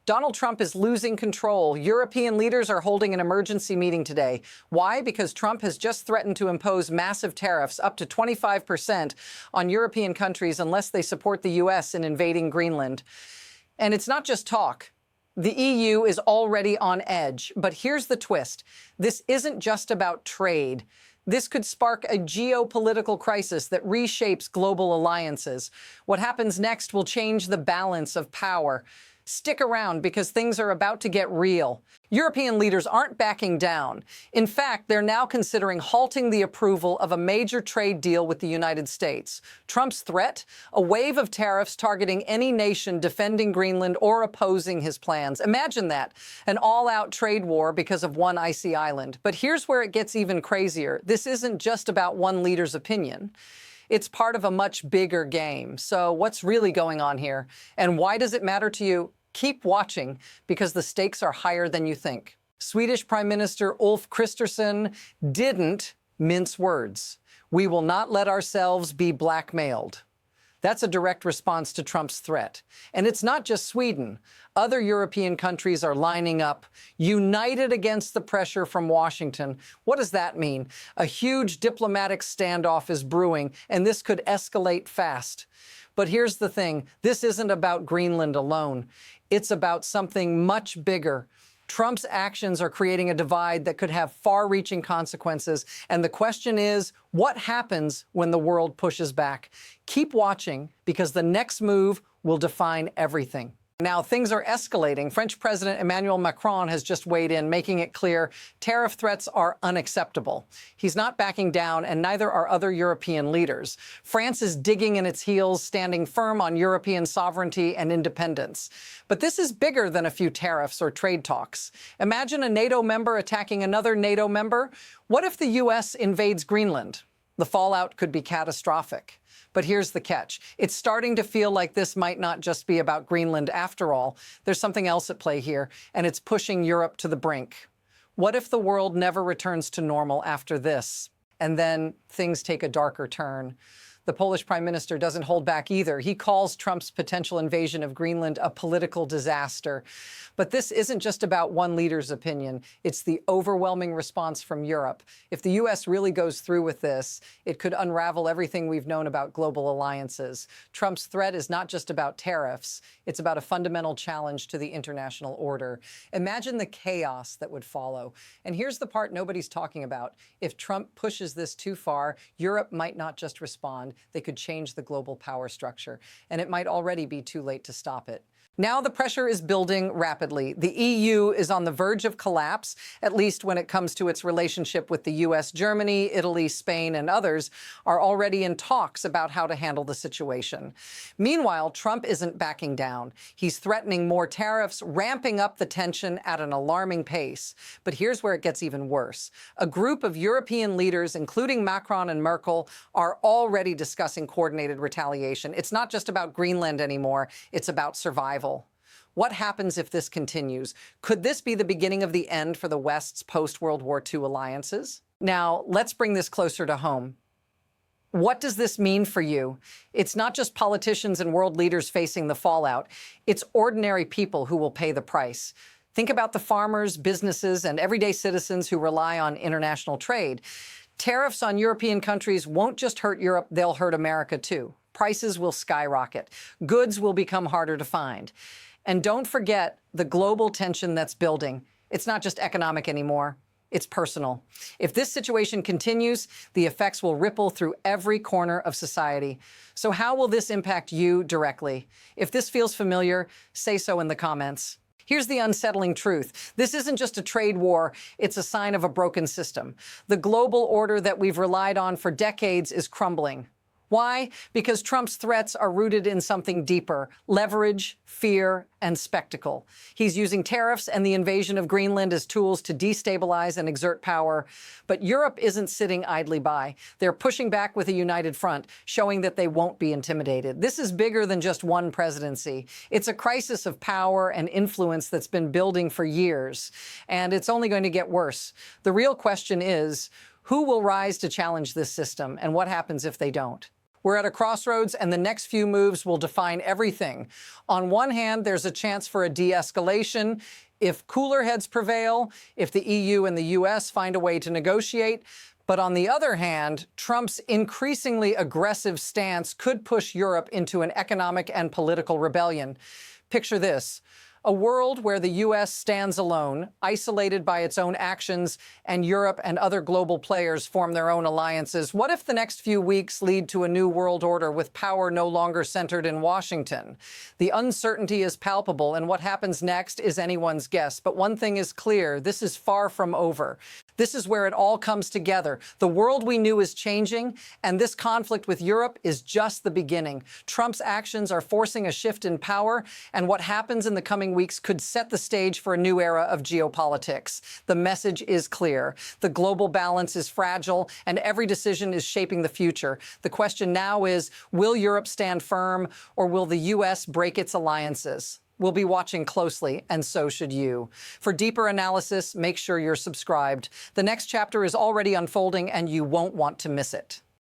Donald Trump is losing control. European leaders are holding an emergency meeting today. Why? Because Trump has just threatened to impose massive tariffs, up to 25%, on European countries unless they support the U.S. in invading Greenland. And it's not just talk. The EU is already on edge. But here's the twist. This isn't just about trade. This could spark a geopolitical crisis that reshapes global alliances. What happens next will change the balance of power. Stick around because things are about to get real. European leaders aren't backing down. In fact, they're now considering halting the approval of a major trade deal with the United States. Trump's threat? A wave of tariffs targeting any nation defending Greenland or opposing his plans. Imagine that, an all-out trade war because of one icy island. But here's where it gets even crazier. This isn't just about one leader's opinion. It's part of a much bigger game. So what's really going on here? And why does it matter to you? Keep watching because the stakes are higher than you think. Swedish Prime Minister Ulf Kristersson didn't mince words. We will not let ourselves be blackmailed. That's a direct response to Trump's threat. And it's not just Sweden. Other European countries are lining up, united against the pressure from Washington. What does that mean? A huge diplomatic standoff is brewing, and this could escalate fast. But here's the thing. This isn't about Greenland alone. It's about something much bigger. Trump's actions are creating a divide that could have far-reaching consequences. And the question is, what happens when the world pushes back? Keep watching because the next move will define everything. Now, things are escalating. French President Emmanuel Macron has just weighed in, making it clear tariff threats are unacceptable. He's not backing down, and neither are other European leaders. France is digging in its heels, standing firm on European sovereignty and independence. But this is bigger than a few tariffs or trade talks. Imagine a NATO member attacking another NATO member. What if the U.S. invades Greenland? The fallout could be catastrophic. But here's the catch. It's starting to feel like this might not just be about Greenland after all. There's something else at play here, and it's pushing Europe to the brink. What if the world never returns to normal after this? And then things take a darker turn. The Polish Prime Minister doesn't hold back either. He calls Trump's potential invasion of Greenland a political disaster. But this isn't just about one leader's opinion. It's the overwhelming response from Europe. If the U.S. really goes through with this, it could unravel everything we've known about global alliances. Trump's threat is not just about tariffs. It's about a fundamental challenge to the international order. Imagine the chaos that would follow. And here's the part nobody's talking about. If Trump pushes this too far, Europe might not just respond. They could change the global power structure, and it might already be too late to stop it. Now the pressure is building rapidly. The EU is on the verge of collapse, at least when it comes to its relationship with the US. Germany, Italy, Spain, and others are already in talks about how to handle the situation. Meanwhile, Trump isn't backing down. He's threatening more tariffs, ramping up the tension at an alarming pace. But here's where it gets even worse. A group of European leaders, including Macron and Merkel, are already discussing coordinated retaliation. It's not just about Greenland anymore. It's about survival. What happens if this continues? Could this be the beginning of the end for the West's post-World War II alliances? Now, let's bring this closer to home. What does this mean for you? It's not just politicians and world leaders facing the fallout. It's ordinary people who will pay the price. Think about the farmers, businesses, and everyday citizens who rely on international trade. Tariffs on European countries won't just hurt Europe, they'll hurt America too. Prices will skyrocket. Goods will become harder to find. And don't forget the global tension that's building. It's not just economic anymore. It's personal. If this situation continues, the effects will ripple through every corner of society. So how will this impact you directly? If this feels familiar, say so in the comments. Here's the unsettling truth. This isn't just a trade war, it's a sign of a broken system. The global order that we've relied on for decades is crumbling. Why? Because Trump's threats are rooted in something deeper: leverage, fear, and spectacle. He's using tariffs and the invasion of Greenland as tools to destabilize and exert power. But Europe isn't sitting idly by. They're pushing back with a united front, showing that they won't be intimidated. This is bigger than just one presidency. It's a crisis of power and influence that's been building for years, and it's only going to get worse. The real question is, who will rise to challenge this system, and what happens if they don't? We're at a crossroads, and the next few moves will define everything. On one hand, there's a chance for a de-escalation if cooler heads prevail, if the EU and the US find a way to negotiate. But on the other hand, Trump's increasingly aggressive stance could push Europe into an economic and political rebellion. Picture this: a world where the US stands alone, isolated by its own actions, and Europe and other global players form their own alliances. What if the next few weeks lead to a new world order with power no longer centered in Washington? The uncertainty is palpable, and what happens next is anyone's guess. But one thing is clear: this is far from over. This is where it all comes together. The world we knew is changing, and this conflict with Europe is just the beginning. Trump's actions are forcing a shift in power, and what happens in the coming weeks could set the stage for a new era of geopolitics. The message is clear. The global balance is fragile, and every decision is shaping the future. The question now is, will Europe stand firm, or will the US break its alliances? We'll be watching closely, and so should you. For deeper analysis, make sure you're subscribed. The next chapter is already unfolding, and you won't want to miss it.